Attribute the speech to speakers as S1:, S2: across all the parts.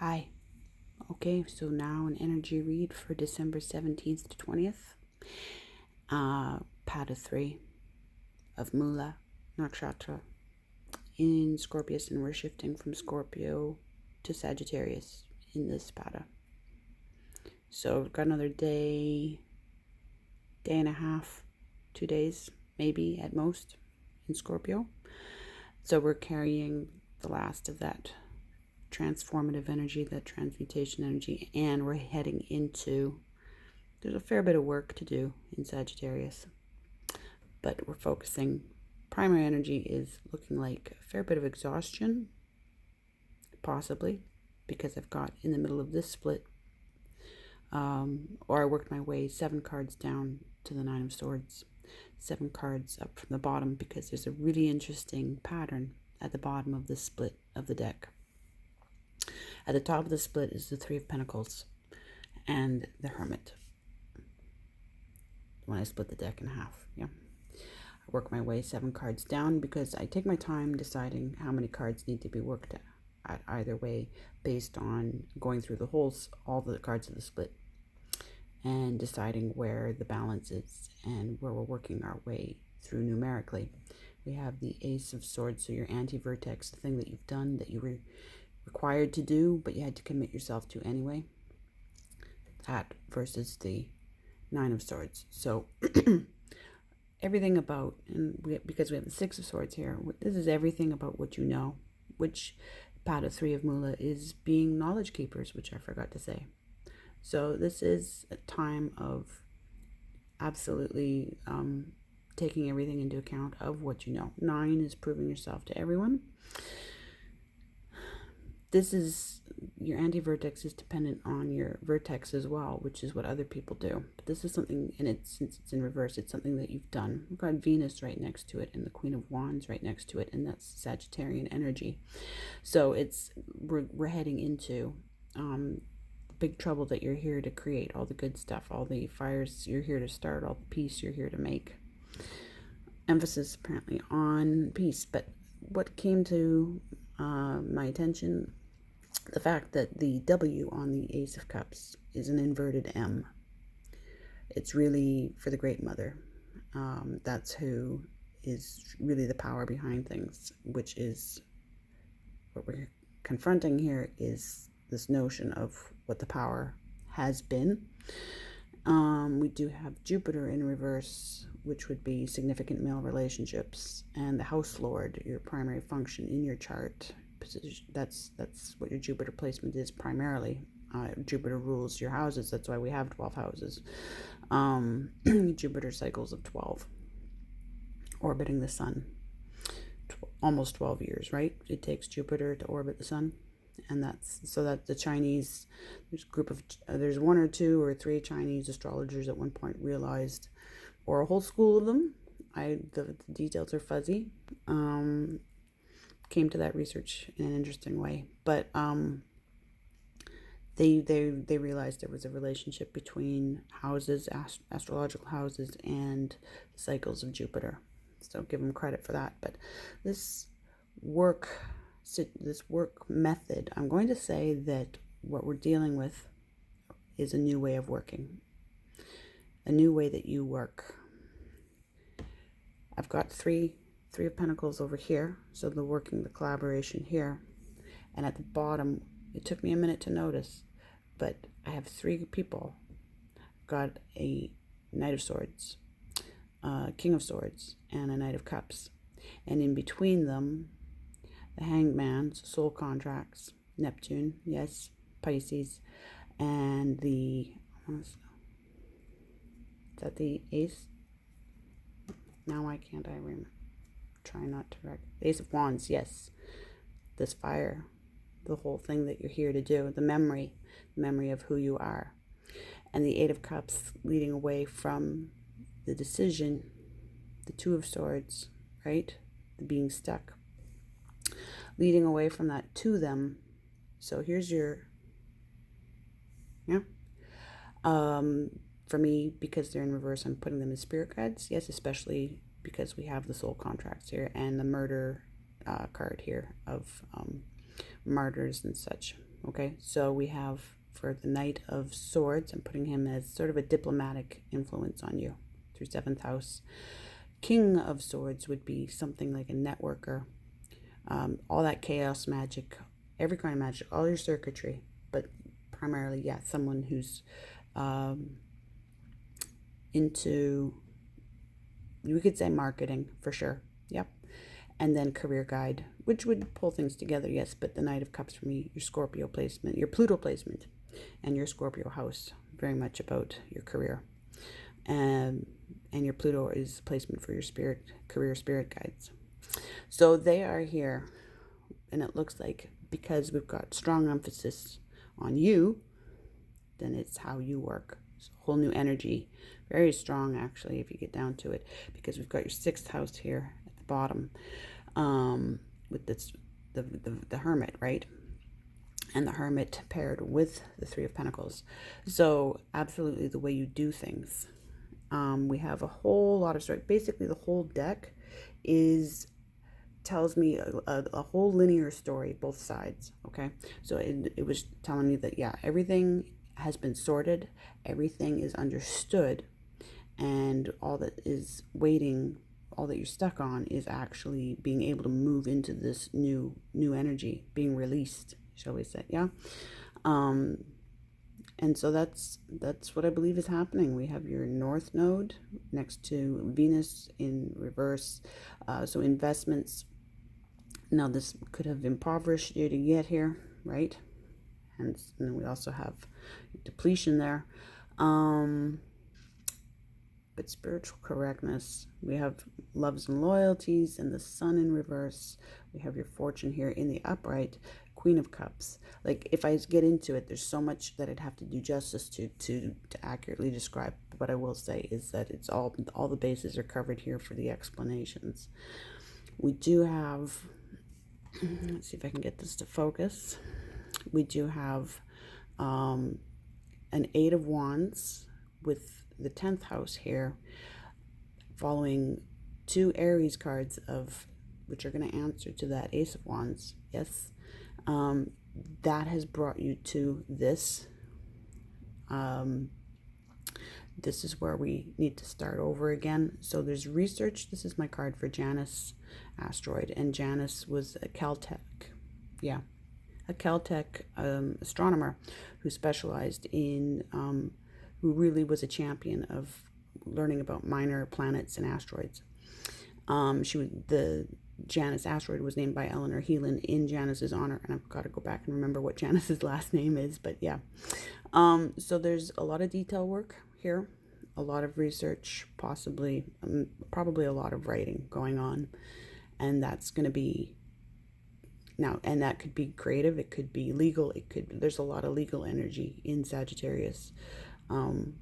S1: Hi. Okay, so now an energy read for December 17th to 20th. Pada 3 of Mula Nakshatra in Scorpius, and we're shifting from Scorpio to Sagittarius in this pada. So we've got another day and a half, 2 days, maybe at most, in Scorpio. So we're carrying the last of that transformative energy, that transmutation energy, and we're heading into, there's a fair bit of work to do in Sagittarius, but we're focusing, primary energy is looking like a fair bit of exhaustion, possibly, because I've got in the middle of this split, or I worked my way 7 cards down to the 9 of Swords, 7 cards up from the bottom, because there's a really interesting pattern at the bottom of the split of the deck. At the top of the split is the 3 of Pentacles and the Hermit. When I split the deck in half, I work my way 7 cards down because I take my time deciding how many cards need to be worked at either way, based on going through all the cards of the split and deciding where the balance is and where we're working our way through numerically. We have the Ace of Swords, so your anti-vertex, the thing that you've done that you were required to do but you had to commit yourself to anyway, that versus the 9 of Swords. So everything about, because we have the 6 of Swords here, this is everything about what you know, which Pada 3 of Mula is being knowledge keepers, which I forgot to say. So this is a time of absolutely taking everything into account of what you know. 9 is proving yourself to everyone. This is, your anti-vertex is dependent on your vertex as well, which is what other people do. But this is something, and since it's in reverse, it's something that you've done. We've got Venus right next to it and the Queen of Wands right next to it, and that's Sagittarian energy. So we're heading into big trouble that you're here to create, all the good stuff, all the fires you're here to start, all the peace you're here to make. Emphasis apparently on peace, but what came to my attention, the fact that the W on the Ace of Cups is an inverted M. It's really for the Great Mother. That's who is really the power behind things, which is what we're confronting here, is this notion of what the power has been. We do have Jupiter in reverse, which would be significant male relationships, and the House Lord, your primary function in your chart. That's what your Jupiter placement is primarily. Jupiter rules your houses. That's why we have 12 houses. Jupiter cycles of 12, orbiting the sun. Almost 12 years, right? It takes Jupiter to orbit the sun. And that's so that the Chinese, there's 1 or 2 or 3 Chinese astrologers at one point realized, or a whole school of them, the details are fuzzy, came to that research in an interesting way, but they realized there was a relationship between houses, astrological houses, and the cycles of Jupiter. So give them credit for that. But this work method, I'm going to say that what we're dealing with is a new way of working, a new way that you work. I've got 3 of Pentacles over here, so the collaboration here, and at the bottom, it took me a minute to notice, but I have 3 people. I've got a Knight of Swords, King of Swords, and a Knight of Cups, and in between them, the Hanged Man's soul contracts, Neptune, yes, Pisces, and is that the Ace? Now why can't I remember? Try not to wreck. The Ace of Wands, yes. This fire, the whole thing that you're here to do, the memory of who you are. And the 8 of Cups leading away from the decision, the 2 of Swords, right? The being stuck. Leading away from that to them. So here's your, for me, because they're in reverse, I'm putting them as spirit guides. Yes, especially because we have the soul contracts here and the murder card here of martyrs and such. Okay, so we have for the Knight of Swords, I'm putting him as sort of a diplomatic influence on you through 7th house. King of Swords would be something like a networker, all that chaos magic, every kind of magic, all your circuitry, but primarily, yeah, someone who's into, you could say marketing for sure. Yep. And then career guide, which would pull things together, yes, but the Knight of Cups for me, your Scorpio placement, your Pluto placement, and your Scorpio house, very much about your career. And your Pluto is placement for your career spirit guides. So they are here, and it looks like because we've got strong emphasis on you, then it's how you work. It's a whole new energy, very strong actually, if you get down to it, because we've got your 6th house here at the bottom, with this the Hermit, right? And the Hermit paired with the 3 of Pentacles. So absolutely the way you do things. We have a whole lot of story. Basically, the whole deck tells me a whole linear story, both sides. Okay, so it was telling me that, yeah, everything has been sorted, everything is understood, and all that is waiting, all that you're stuck on, is actually being able to move into this new energy, being released, shall we say? Yeah. And so that's what I believe is happening. We have your North Node next to Venus in reverse. So investments. Now this could have impoverished you to get here, right? And then we also have depletion there. But spiritual correctness. We have loves and loyalties and the Sun in reverse. We have your Fortune here in the upright. Queen of Cups. Like, if I get into it, there's so much that I'd have to do justice to accurately describe. What I will say is that it's all the bases are covered here for the explanations. We do have, let's see if I can get this to focus. We do have an 8 of Wands with the 10th house here, following 2 Aries cards which are going to answer to that Ace of Wands. Yes. That has brought you to this. This is where we need to start over again. So there's research. This is my card for Janus asteroid, and Janus was a Caltech, yeah, a Caltech astronomer who specialized in, who really was a champion of learning about minor planets and asteroids. The Janus asteroid was named by Eleanor Heelan in Janus's honor, and I've got to go back and remember what Janus's last name is, but yeah. So there's a lot of detail work here, a lot of research, possibly, probably a lot of writing going on, and that's going to be now, and that could be creative, it could be legal, there's a lot of legal energy in Sagittarius.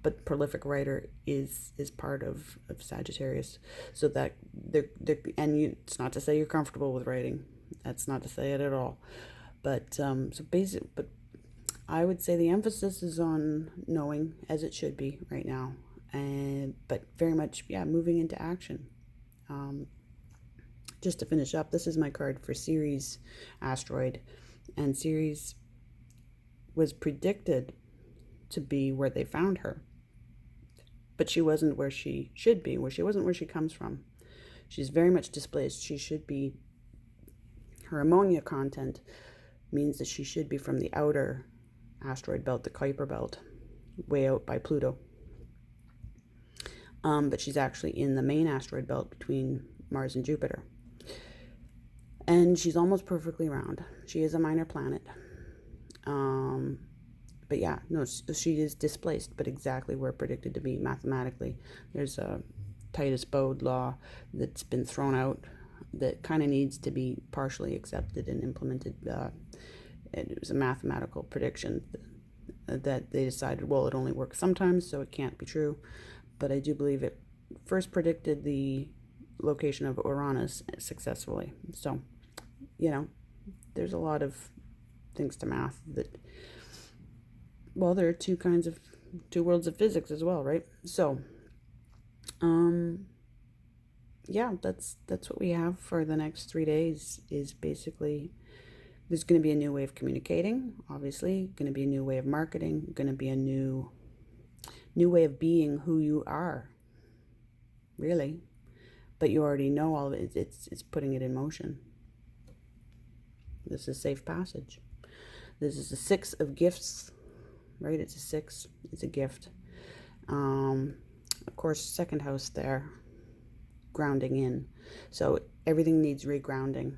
S1: But prolific writer is part of Sagittarius, so that it's not to say you're comfortable with writing. That's not to say it at all. But but I would say the emphasis is on knowing, as it should be right now, but very much, yeah, moving into action. Just to finish up, this is my card for Ceres asteroid, and Ceres was predicted to be where they found her, but she wasn't where she should be, she wasn't where she comes from. She's very much displaced. She should be, her ammonia content means that she should be from the outer asteroid belt, the Kuiper belt, way out by Pluto. But she's actually in the main asteroid belt between Mars and Jupiter, and she's almost perfectly round. She is a minor planet. But yeah, no, she is displaced, but exactly where predicted to be mathematically. There's a Titus-Bode law that's been thrown out that kind of needs to be partially accepted and implemented. It was a mathematical prediction that they decided, well, it only works sometimes, so it can't be true. But I do believe it first predicted the location of Uranus successfully. So, there's a lot of things to math that, well, there are two worlds of physics as well, right? So, yeah, that's what we have for the next 3 days, is basically There's going to be a new way of communicating, obviously, going to be a new way of marketing, going to be a new way of being who you are, really. But you already know all of it. It's putting it in motion. This is safe passage. This is the 6 of gifts, right? It's a 6. It's a gift. Of course, second house there, grounding in. So everything needs regrounding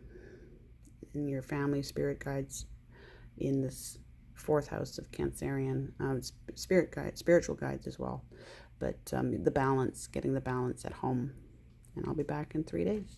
S1: in your family, spirit guides, in this 4th house of Cancerian, spiritual guides as well. But the balance, getting the balance at home. And I'll be back in 3 days.